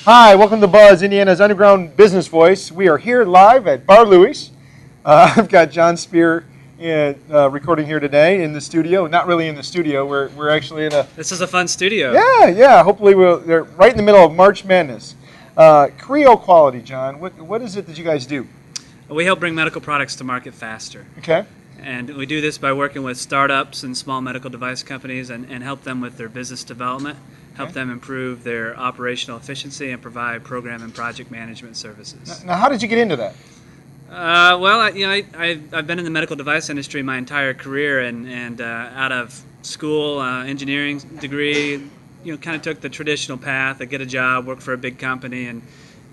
Hi, welcome to Buzz, Indiana's underground business voice. We are here live at Bar Louie's. I've got Jon Speer recording here today in the studio. Not really in the studio. We're actually in a. This is a fun studio. Yeah. Hopefully, they're right in the middle of March Madness. Creo quality, John. What is it that you guys do? We help bring medical products to market faster. Okay. And we do this by working with startups and small medical device companies and help them with their business development, help them improve their operational efficiency, and provide program and project management services. Now how did you get into that? I've been in the medical device industry my entire career, and out of school, engineering degree, kind of took the traditional path. I get a job, work for a big company,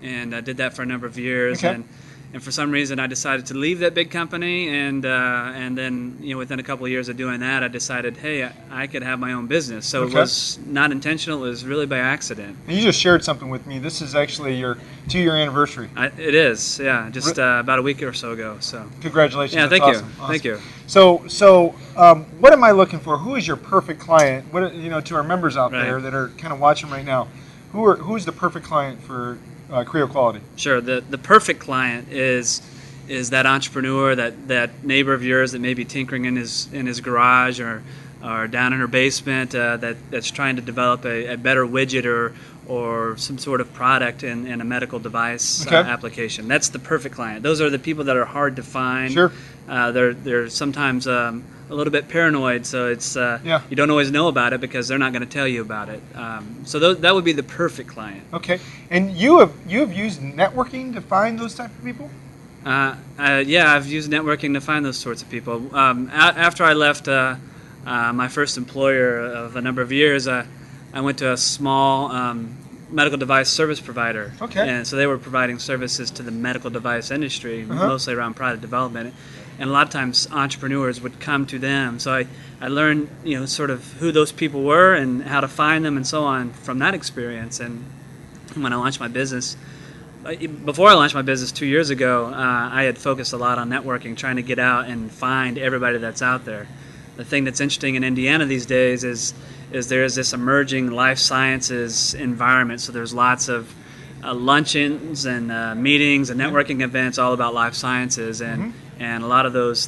and I did that for a number of years. Okay. And for some reason, I decided to leave that big company, and then within a couple of years of doing that, I decided, hey, I could have my own business. So It was not intentional; it was really by accident. And you just shared something with me. This is actually your 2-year anniversary. It is, yeah, just about a week or so ago. So congratulations! Yeah, That's thank awesome. you, thank you. So, what am I looking for? Who is your perfect client? To our members out there that are kind of watching right now, who's the perfect client for Creo quality? Sure. The perfect client is that entrepreneur, that neighbor of yours that may be tinkering in his garage or down in her basement that's trying to develop a better widget or some sort of product in a medical device application. That's the perfect client. Those are the people that are hard to find. Sure. They're sometimes a little bit paranoid, so it's you don't always know about it because they're not going to tell you about it. So that would be the perfect client. Okay. And you have used networking to find those type of people? Yeah, I've used networking to find those sorts of people. After I left my first employer of a number of years, I went to a small medical device service provider. Okay. And so they were providing services to the medical device industry, mostly around product development. And a lot of times entrepreneurs would come to them. So I learned, sort of who those people were and how to find them and so on from that experience. And when I launched my business, before I launched my business 2 years ago, I had focused a lot on networking, trying to get out and find everybody that's out there. The thing that's interesting in Indiana these days is there is this emerging life sciences environment. So there's lots of luncheons and meetings and networking events all about life sciences, and a lot of those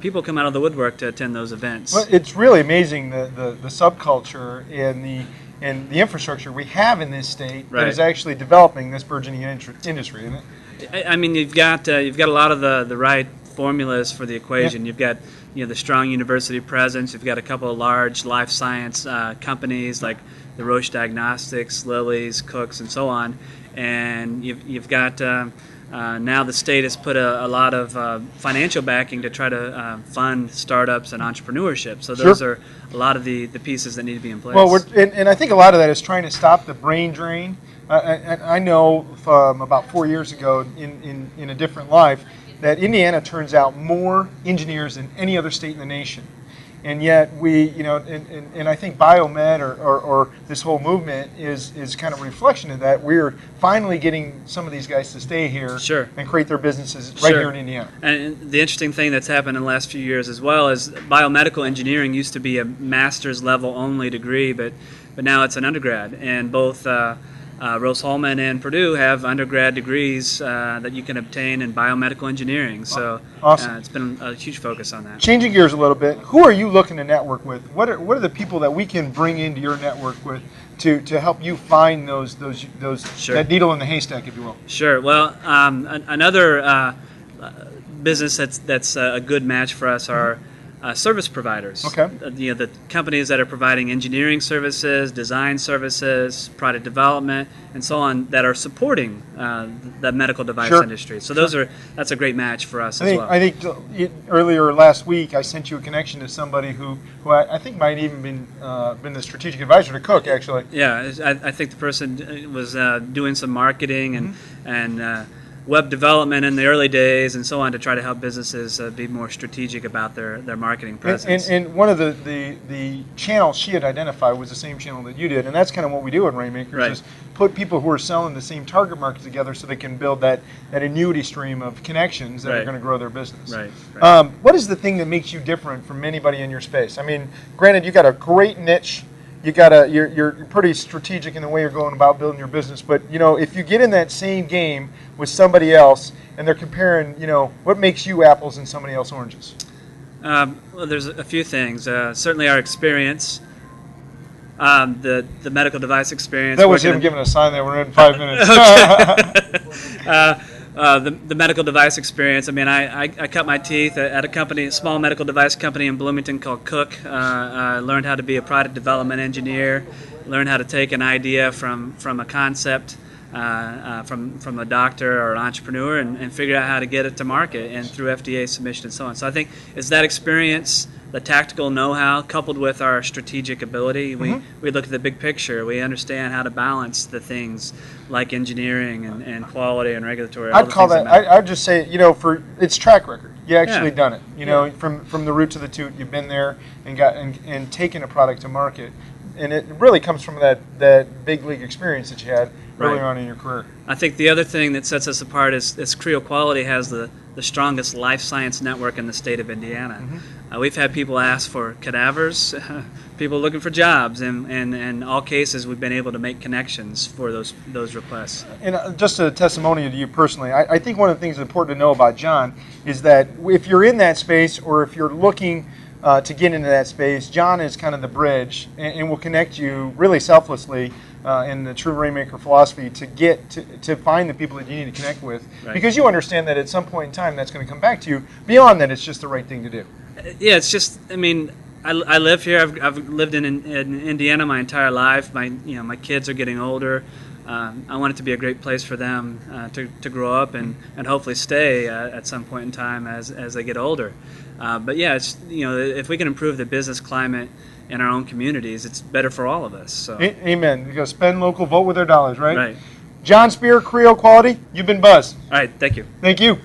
people come out of the woodwork to attend those events. Well, it's really amazing the subculture and the infrastructure we have in this state that is actually developing this burgeoning industry, isn't it? I mean, you've got a lot of the right formulas for the equation. You've got the strong university presence. You've got a couple of large life science companies like the Roche Diagnostics, Lilly's, Cook's, and so on. And you've got now the state has put a lot of financial backing to try to fund startups and entrepreneurship. So those are a lot of the pieces that need to be in place. Well, and I think a lot of that is trying to stop the brain drain. I know from about 4 years ago in a different life that Indiana turns out more engineers than any other state in the nation. And yet we, and I think biomed or this whole movement is kind of a reflection of that. We're finally getting some of these guys to stay here and create their businesses right here in Indiana. And the interesting thing that's happened in the last few years as well is biomedical engineering used to be a master's level only degree, but now it's an undergrad. And both Rose-Hulman and Purdue have undergrad degrees that you can obtain in biomedical engineering. So awesome. It's been a huge focus on that. Changing gears a little bit, who are you looking to network with? What are the people that we can bring into your network with to help you find those that needle in the haystack, if you will? Sure. Well, another business that's a good match for us are service providers. Okay. The companies that are providing engineering services, design services, product development, and so on that are supporting the medical device industry. So that's a great match for us as well. I think earlier last week I sent you a connection to somebody who I think might even been the strategic advisor to Cook, actually. Yeah, I think the person was doing some marketing and web development in the early days and so on to try to help businesses be more strategic about their marketing presence. And one of the channels she had identified was the same channel that you did, and that's kind of what we do at Rainmakers is put people who are selling the same target market together so they can build that annuity stream of connections that are going to grow their business. What is the thing that makes you different from anybody in your space? I mean, granted, you got a great niche. you're pretty strategic in the way you're going about building your business. But if you get in that same game with somebody else and they're comparing, what makes you apples and somebody else oranges? Well, there's a few things. Certainly our experience, the medical device experience. That was him giving a sign that we're in 5 minutes. The medical device experience. I mean, I cut my teeth at a company, a small medical device company in Bloomington called Cook. I learned how to be a product development engineer, learned how to take an idea from a concept, from a doctor or an entrepreneur, and figure out how to get it to market and through FDA submission and so on. So I think it's that experience, the tactical know-how, coupled with our strategic ability. We look at the big picture. We understand how to balance the things like engineering and quality and regulatory. I'd call that. I'd just say, for its track record. You actually done it. From the root to the toot, you've been there and taken a product to market, and it really comes from that big league experience that you had early on in your career. I think the other thing that sets us apart is Creo Quality has the strongest life science network in the state of Indiana. We've had people ask for cadavers, people looking for jobs, and in all cases we've been able to make connections for those requests. And just a testimony to you personally, I think one of the things that's important to know about Jon is that if you're in that space or if you're looking to get into that space, Jon is kind of the bridge and will connect you really selflessly in the true Rainmaker philosophy to get to find the people that you need to connect with, because you understand that at some point in time that's going to come back to you. Beyond that, it's just the right thing to do. Yeah, it's just, I mean, I live here. I've lived in Indiana my entire life. My kids are getting older. I want it to be a great place for them to grow up and hopefully stay at some point in time as they get older. But yeah, it's, if we can improve the business climate in our own communities, it's better for all of us. So. Amen. You got to spend local, vote with their dollars, right? Right. Jon Speer, Creo Quality, you've been buzzed. All right, thank you. Thank you.